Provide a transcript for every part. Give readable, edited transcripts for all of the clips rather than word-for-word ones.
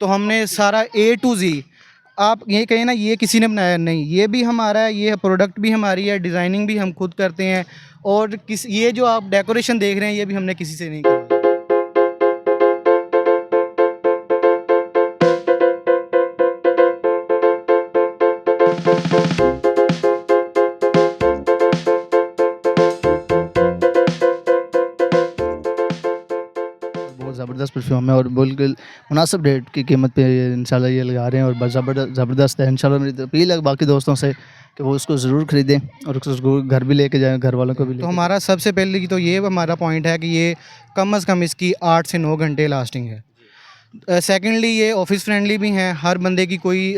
तो हमने सारा A to Z, आप ये कहें ना ये किसी ने बनाया नहीं, ये भी हमारा है, ये प्रोडक्ट भी हमारी है, डिज़ाइनिंग भी हम खुद करते हैं। और ये जो आप डेकोरेशन देख रहे हैं ये भी हमने किसी से नहीं करवाई। बहुत ज़बरदस्त परफ्यूम है और बिल्कुल मुनासिब रेट की कीमत पे इंशाल्लाह ये लगा रहे हैं और ज़बरदस्त है। इंशाल्लाह मेरी तो अपील है बाकी दोस्तों से कि वो उसको ज़रूर ख़रीदें और उसको घर भी लेके जाएँ, घर वालों को भी तो लेके हमारा सबसे पहले की तो ये हमारा पॉइंट है कि ये कम से कम इसकी 8 से 9 घंटे लास्टिंग है। सेकेंडली ये ऑफिस फ्रेंडली भी हैं, हर बंदे की कोई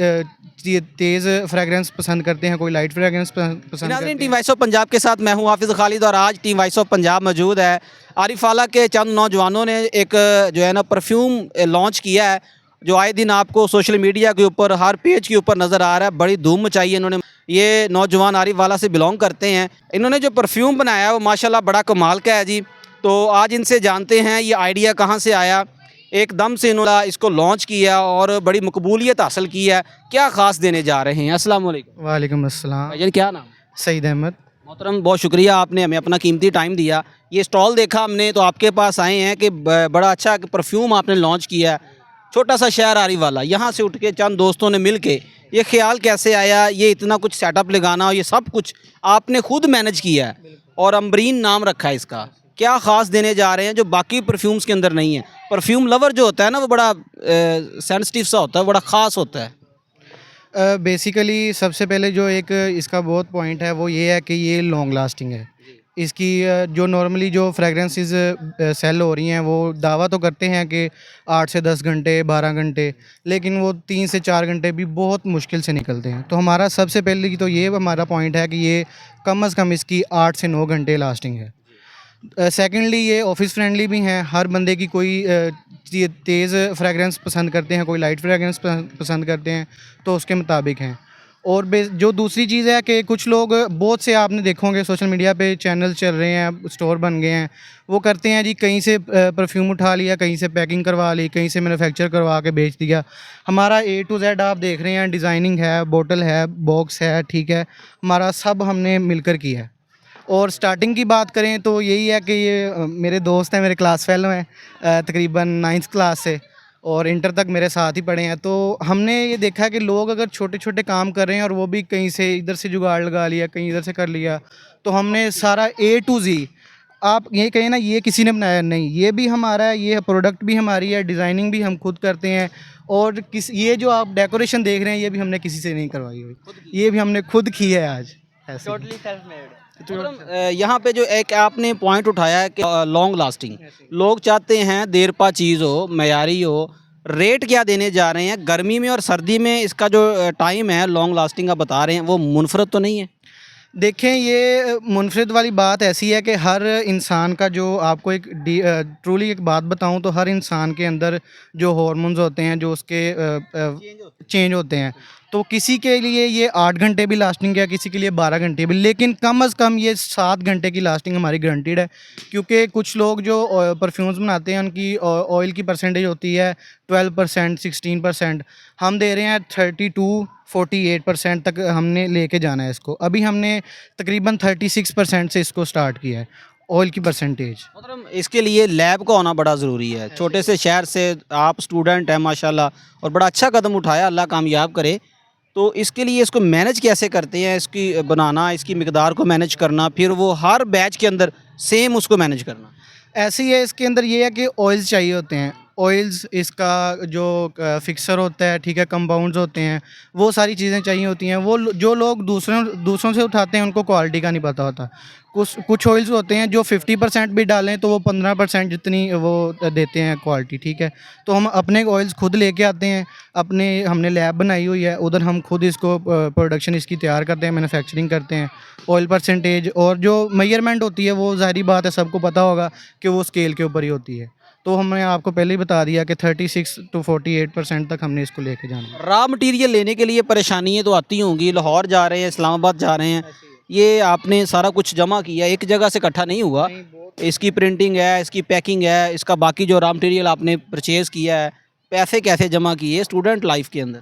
तेज़ फ्रेगरेंस पसंद करते हैं, कोई लाइट फ्रेगरेंस पसंद करते टीम हैं। वॉइस ऑफ पंजाब के साथ मैं हूं हाफिज़ खालिद और आज टीम वॉइस ऑफ पंजाब मौजूद है। आरिफ आला के चंद नौजवानों ने एक जो है ना परफ्यूम लॉन्च किया है जो आए दिन आपको सोशल मीडिया के ऊपर हर पेज के ऊपर नज़र आ रहा है। बड़ी धूम मचाई है इन्होंने। ये नौजवान आरिफ वाला से बिलोंग करते हैं। इन्होंने जो परफ्यूम बनाया है वो माशाल्लाह बड़ा कमाल का है जी। तो आज इनसे जानते हैं ये आइडिया कहाँ से आया, एकदम से इन्होंने इसको लॉन्च किया और बड़ी मकबूलियत हासिल की है। क्या ख़ास देने जा रहे हैं? अस्सलाम वालेकुम। वालेकुम अस्सलाम। भाईजान क्या नाम? सईद अहमद। मोहतरम बहुत शुक्रिया आपने हमें अपना कीमती टाइम दिया। ये स्टॉल देखा हमने तो आपके पास आए हैं कि बड़ा अच्छा परफ्यूम आपने लॉन्च किया है। छोटा सा शहर आरिफ वाला, यहाँ से उठ के चंद दोस्तों ने मिल के ये ख्याल कैसे आया, ये इतना कुछ सेटअप लगाना और ये सब कुछ आपने खुद मैनेज किया है और अम्बरीन नाम रखा है इसका। क्या ख़ास देने जा रहे हैं जो बाकी परफ्यूम्स के अंदर नहीं है? परफ्यूम लवर जो होता है ना वो बड़ा सेंसिटिव सा होता है, बड़ा ख़ास होता है। बेसिकली सबसे पहले जो एक इसका बहुत पॉइंट है वो ये है कि ये लॉन्ग लास्टिंग है। इसकी जो नॉर्मली जो फ्रेगरेंसेस सेल हो रही हैं वो दावा तो करते हैं कि 8 से 10 घंटे 12 घंटे, लेकिन वो 3 से 4 घंटे भी बहुत मुश्किल से निकलते हैं। तो हमारा सबसे पहले की तो ये हमारा पॉइंट है कि ये कम से कम इसकी 8 से 9 घंटे लास्टिंग है। सेकेंडली ये ऑफिस फ्रेंडली भी हैं, हर बंदे की कोई तेज़ फ्रेगरेंस पसंद करते हैं, कोई लाइट फ्रेगरेंस पसंद करते हैं, तो उसके मुताबिक हैं। और जो दूसरी चीज़ है कि कुछ लोग बहुत से आपने देखोगे सोशल मीडिया पे चैनल चल रहे हैं, स्टोर बन गए हैं, वो करते हैं जी कहीं से परफ्यूम उठा लिया, कहीं से पैकिंग करवा ली, कहीं से मैन्युफैक्चर करवा के बेच दिया। हमारा A to Z आप देख रहे हैं, डिज़ाइनिंग है, बोतल है, बॉक्स है, ठीक है, हमारा सब हमने मिलकर किया है। और स्टार्टिंग की बात करें तो यही है कि ये मेरे दोस्त हैं, मेरे क्लास फेलो हैं, तकरीबन 9th क्लास से और इंटर तक मेरे साथ ही पढ़े हैं। तो हमने ये देखा है कि लोग अगर छोटे छोटे काम कर रहे हैं और वो भी कहीं से इधर से जुगाड़ लगा लिया, कहीं इधर से कर लिया, तो हमने सारा A to Z, आप ये कहें ना ये किसी ने बनाया नहीं, ये भी हमारा है, ये प्रोडक्ट भी हमारी है, डिज़ाइनिंग भी हम खुद करते हैं। और ये जो आप डेकोरेशन देख रहे हैं ये भी हमने किसी से नहीं करवाई हुई, ये भी हमने खुद की है आज ऐसे। Totally self made. यहाँ पे जो एक आपने पॉइंट उठाया है कि लॉन्ग लास्टिंग, लोग चाहते हैं देर पा चीज़ हो, मयारी हो। रेट क्या देने जा रहे हैं? गर्मी में और सर्दी में इसका जो टाइम है लॉन्ग लास्टिंग का बता रहे हैं वो मुनफरद तो नहीं है? देखें ये मुनफरिद वाली बात ऐसी है कि हर इंसान का जो आपको एक ट्रूली एक बात बताऊं तो हर इंसान के अंदर जो हार्मोन्स होते हैं जो उसके चेंज होते हैं। तो किसी के लिए ये 8 घंटे भी लास्टिंग है, किसी के लिए 12 घंटे भी, लेकिन कम अज़ कम ये 7 घंटे की लास्टिंग हमारी गारंटीड है। क्योंकि कुछ लोग जो परफ्यूम्स बनाते हैं उनकी ऑयल की परसेंटेज होती है 12%, 16%, हम दे रहे हैं 32-48% तक हमने लेके जाना है इसको। अभी हमने तकरीबन 36% से इसको स्टार्ट किया है ऑयल की परसेंटेज। मतलब इसके लिए लैब का होना बड़ा ज़रूरी है। छोटे से शहर से आप स्टूडेंट हैं माशाल्लाह और बड़ा अच्छा कदम उठाया, अल्लाह कामयाब करे। तो इसके लिए इसको मैनेज कैसे करते हैं? इसकी बनाना, इसकी मिकदार को मैनेज करना, फिर वो हर बैच के अंदर सेम उसको मैनेज करना। ऐसे ही है, इसके अंदर ये है कि ऑयल्स चाहिए होते हैं। ऑयल्स इसका जो फिक्सर होता है, ठीक है, कंपाउंड्स होते हैं, वो सारी चीज़ें चाहिए होती हैं। वो जो लोग दूसरों से उठाते हैं उनको क्वालिटी का नहीं पता होता। कुछ ऑयल्स होते हैं जो 50% भी डालें तो वो 15% जितनी वो देते हैं क्वालिटी, ठीक है। तो हम अपने ऑयल्स खुद लेके आते हैं, हमने लैब बनाई हुई है, उधर हम खुद इसको प्रोडक्शन इसकी तैयार करते हैं, मैन्युफैक्चरिंग करते हैं। ऑयल परसेंटेज और जो मेजरमेंट होती है वो ज़ाहिर बात है सबको पता होगा कि वो स्केल के ऊपर ही होती है। तो हमने आपको पहले ही बता दिया कि 36-48% तक हमने इसको लेके जाना है। रॉ मटेरियल लेने के लिए परेशानियाँ तो आती होंगी। लाहौर जा रहे हैं, इस्लामाबाद जा रहे हैं, ये आपने सारा कुछ जमा किया, एक जगह से इकट्ठा नहीं हुआ। इसकी प्रिंटिंग है, इसकी पैकिंग है, इसका बाकी जो रॉ मटेरियल आपने परचेज़ किया है, पैसे कैसे जमा किए स्टूडेंट लाइफ के अंदर?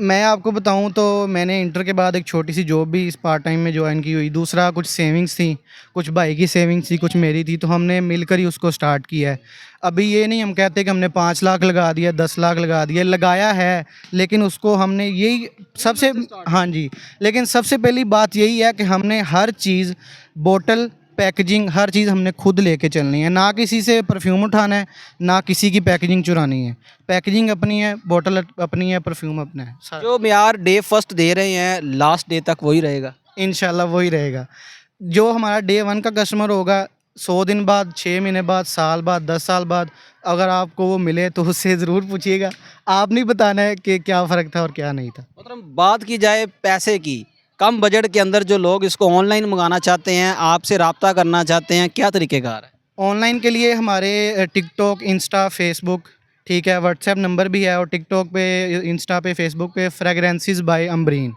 मैं आपको बताऊं तो मैंने इंटर के बाद एक छोटी सी जॉब भी इस पार्ट टाइम में ज्वाइन की हुई। दूसरा कुछ सेविंग्स थी, कुछ भाई की सेविंग्स थी, कुछ मेरी थी, तो हमने मिलकर ही उसको स्टार्ट किया है। अभी ये नहीं हम कहते कि हमने 5 लाख लगा दिया, 10 लाख लगा दिया, लगाया है, लेकिन उसको हमने यही सबसे, हाँ जी, लेकिन सबसे पहली बात यही है कि हमने हर चीज़, बोतल, पैकेजिंग, हर चीज़ हमने खुद लेके चलनी है। ना किसी से परफ्यूम उठाना है, ना किसी की पैकेजिंग चुरानी है। पैकेजिंग अपनी है, बोतल अपनी है, परफ्यूम अपना है। जो म्यार डे फर्स्ट दे रहे हैं लास्ट डे तक वही रहेगा? इंशाल्लाह वही रहेगा। जो हमारा डे 1 का कस्टमर होगा, 100 दिन बाद, 6 महीने बाद, साल बाद, 10 साल बाद अगर आपको वो मिले तो उससे ज़रूर पूछिएगा। आप नहीं बताना है कि क्या फ़र्क था और क्या नहीं था। मतलब बात की जाए पैसे की, कम बजट के अंदर जो लोग इसको ऑनलाइन मंगाना चाहते हैं, आपसे रब्ता करना चाहते हैं, क्या तरीक़ेकार है? ऑनलाइन के लिए हमारे टिकटॉक, इंस्टा, फेसबुक, ठीक है, व्हाट्सएप नंबर भी है, और टिकटॉक पे, इंस्टा पे, फेसबुक पे फ्रेगरेंसेस बाय अम्बरीन,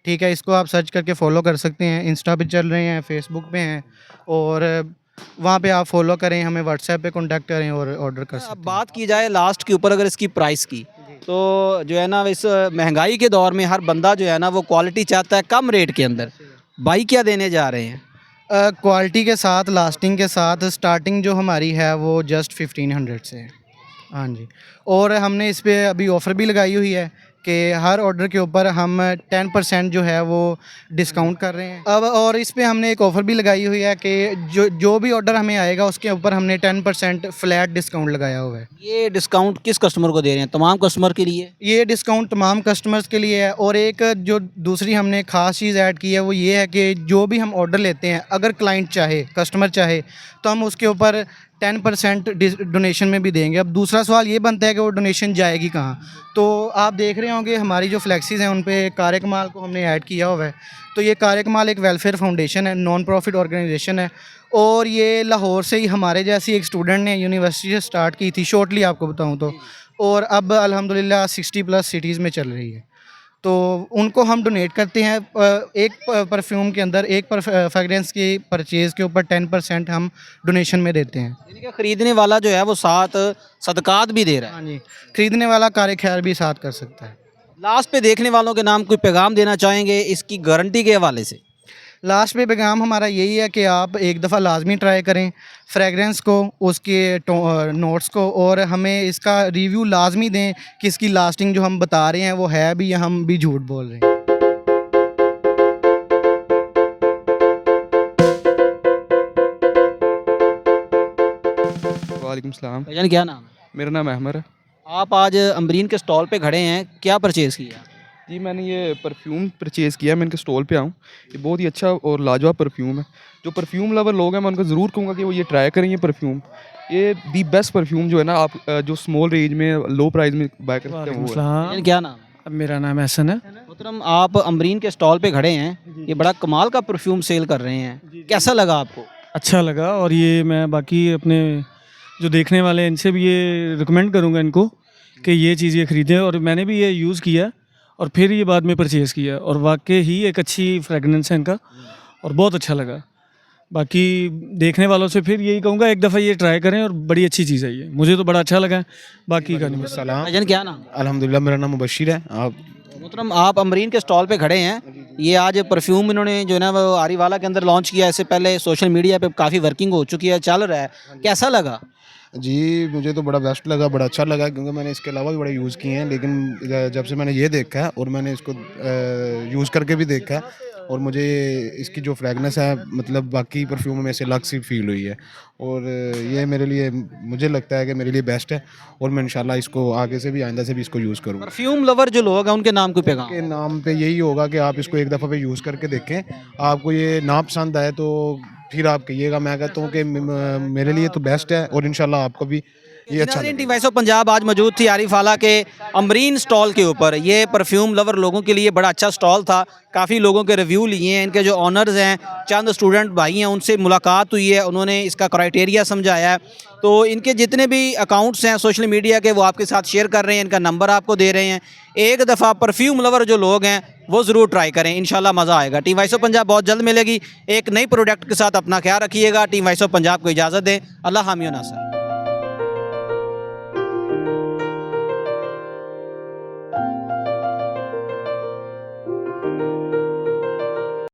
ठीक है, इसको आप सर्च करके फॉलो कर सकते हैं। इंस्टा पे चल रहे हैं, फेसबुक पे हैं, और वहाँ पे आप फॉलो करें, हमें व्हाट्सएप पे कांटेक्ट करें और ऑर्डर कर सकते अब हैं। बात की जाए लास्ट के ऊपर अगर इसकी प्राइस की, तो जो है ना इस महंगाई के दौर में हर बंदा जो है ना वो क्वालिटी चाहता है कम रेट के अंदर। भाई क्या देने जा रहे हैं? क्वालिटी के साथ, लास्टिंग के साथ, स्टार्टिंग जो हमारी है वो जस्ट 1500 से है। हाँ जी, और हमने इस पे अभी ऑफ़र भी लगाई हुई है कि हर ऑर्डर के ऊपर हम 10% जो है वो डिस्काउंट कर रहे हैं अब। और इस पे हमने एक ऑफ़र भी लगाई हुई है कि जो भी ऑर्डर हमें आएगा उसके ऊपर हमने 10% फ्लैट डिस्काउंट लगाया हुआ है। ये डिस्काउंट किस कस्टमर को दे रहे हैं? तमाम कस्टमर के लिए? ये डिस्काउंट तमाम कस्टमर्स के लिए है। और एक जो दूसरी हमने ख़ास चीज़ ऐड की है वो ये है कि जो भी हम ऑर्डर लेते हैं, अगर क्लाइंट चाहे, कस्टमर चाहे, तो हम उसके ऊपर 10% डोनेशन में भी देंगे। अब दूसरा सवाल ये बनता है कि वो डोनेशन जाएगी कहाँ? तो आप देख रहे होंगे हमारी जो फ्लैक्सीज़ हैं उन पे कार कमाल को हमने ऐड किया हुआ है। तो ये कार कमाल एक वेलफेयर फाउंडेशन है, नॉन प्रॉफिट ऑर्गेनाइजेशन है, और ये लाहौर से ही हमारे जैसी एक स्टूडेंट ने यूनिवर्सिटी से स्टार्ट की थी, शॉर्टली आपको बताऊँ तो, और अब अल्हम्दुलिल्लाह 60+ सिटीज़ में चल रही है। तो उनको हम डोनेट करते हैं। एक परफ्यूम के अंदर, एक फ्रेगरेंस की परचेज़ के ऊपर 10% हम डोनेशन में देते हैं। यानी कि ख़रीदने वाला जो है वो साथ सदकात भी दे रहा है। हाँ जी, ख़रीदने वाला कार खैर भी साथ कर सकता है। लास्ट पे देखने वालों के नाम कोई पैगाम देना चाहेंगे इसकी गारंटी के हवाले से? लास्ट पे पैगाम हमारा यही है कि आप एक दफ़ा लाजमी ट्राई करें फ्रेगरेंस को, उसके नोट्स को, और हमें इसका रिव्यू लाजमी दें कि इसकी लास्टिंग जो हम बता रहे हैं वो है भी या हम भी झूठ बोल रहे हैं। वालेकुम सलाम। भाईजान क्या नाम है? मेरा नाम अहमद है। आप आज अम्बरीन के स्टॉल पे खड़े हैं, क्या परचेज़ किया? जी मैंने ये परफ्यूम परचेज़ किया, मैं इनके स्टॉल पे आऊँ। ये बहुत ही अच्छा और लाजवाब परफ्यूम है। जो परफ्यूम लवर लोग हैं मैं उनको ज़रूर कहूँगा कि वो ये ट्राई करें ये परफ्यूम। ये दी बेस्ट परफ्यूम जो है ना, आप जो स्मॉल रेंज में लो प्राइस में बाय कर सकते हैं वो है। भाईजान क्या नाम है? मेरा नाम एहसन है। मोहतरम आप अम्बरीन के स्टॉल पे खड़े हैं, ये बड़ा कमाल का परफ्यूम सेल कर रहे हैं, कैसा लगा आपको? अच्छा लगा, और ये मैं बाकी अपने जो देखने वाले हैं इनसे भी ये रिकमेंड करूँगा इनको कि ये चीज़ ये ख़रीदें। और मैंने भी ये यूज़ किया और फिर ये बाद में परचेज़ किया, और वाकई ही एक अच्छी फ्रेगनेंस है इनका और बहुत अच्छा लगा। बाकी देखने वालों से फिर यही कहूँगा एक दफ़ा ये ट्राई करें, और बड़ी अच्छी चीज़ है ये, मुझे तो बड़ा अच्छा लगा। बाकी का नहीं। सलाम। भाईजान क्या नाम है? अल्हम्दुलिल्लाह मेरा नाम मुबशिर है। आप मोहतरम आप अम्बरीन के स्टॉल पे खड़े हैं, ये आज परफ्यूम इन्होंने जो है ना वो आरीवाला के अंदर लॉन्च किया। इससे पहले सोशल मीडिया पे काफ़ी वर्किंग हो चुकी है, चल रहा है, कैसा लगा? जी मुझे तो बड़ा बेस्ट लगा, बड़ा अच्छा लगा, क्योंकि मैंने इसके अलावा भी बड़े यूज़ किए हैं, लेकिन जब से मैंने ये देखा है और मैंने इसको यूज़ करके भी देखा है, और मुझे इसकी जो फ्रेगनेंस है मतलब बाकी परफ्यूम में से अलग सी फील हुई है, और ये मेरे लिए, मुझे लगता है कि मेरे लिए बेस्ट है, और मैं इंशाल्लाह इसको आगे से भी, आइंदा से भी इसको यूज़ करूँगा। परफ्यूम लवर जो लोग हैं उनके नाम को पैगाम? के नाम पे यही होगा कि आप इसको एक दफ़ा पे यूज़ करके देखें, आपको ये ना पसंद आए तो फिर आप कहिएगा। मैं कहता हूँ कि मेरे लिए तो बेस्ट है, और इंशाल्लाह आपको भी ये अच्छा नाज़रीन, लगेगा। टीम वॉइस ऑफ पंजाब आज मौजूद थी आरीफाला के अम्बरीन स्टॉल के ऊपर। ये परफ्यूम लवर लोगों के लिए बड़ा अच्छा स्टॉल था, काफ़ी लोगों के रिव्यू लिए हैं। इनके जो ऑनर्स हैं, चंद स्टूडेंट भाई हैं, उनसे मुलाकात हुई है, उन्होंने इसका क्राइटेरिया समझाया है। तो इनके जितने भी अकाउंट्स हैं सोशल मीडिया के वो आपके साथ शेयर कर रहे हैं, इनका नंबर आपको दे रहे हैं। एक दफ़ा परफ्यूम लवर जो लोग हैं वो ज़रूर ट्राई करें, इंशाल्लाह मज़ा आएगा। टीम वॉइस ऑफ पंजाब बहुत जल्द मिलेगी एक नई प्रोडक्ट के साथ। अपना ख्याल रखिएगा। टीम वॉइस ऑफ पंजाब को इजाज़त दें। अल्लाह हामी व नासर।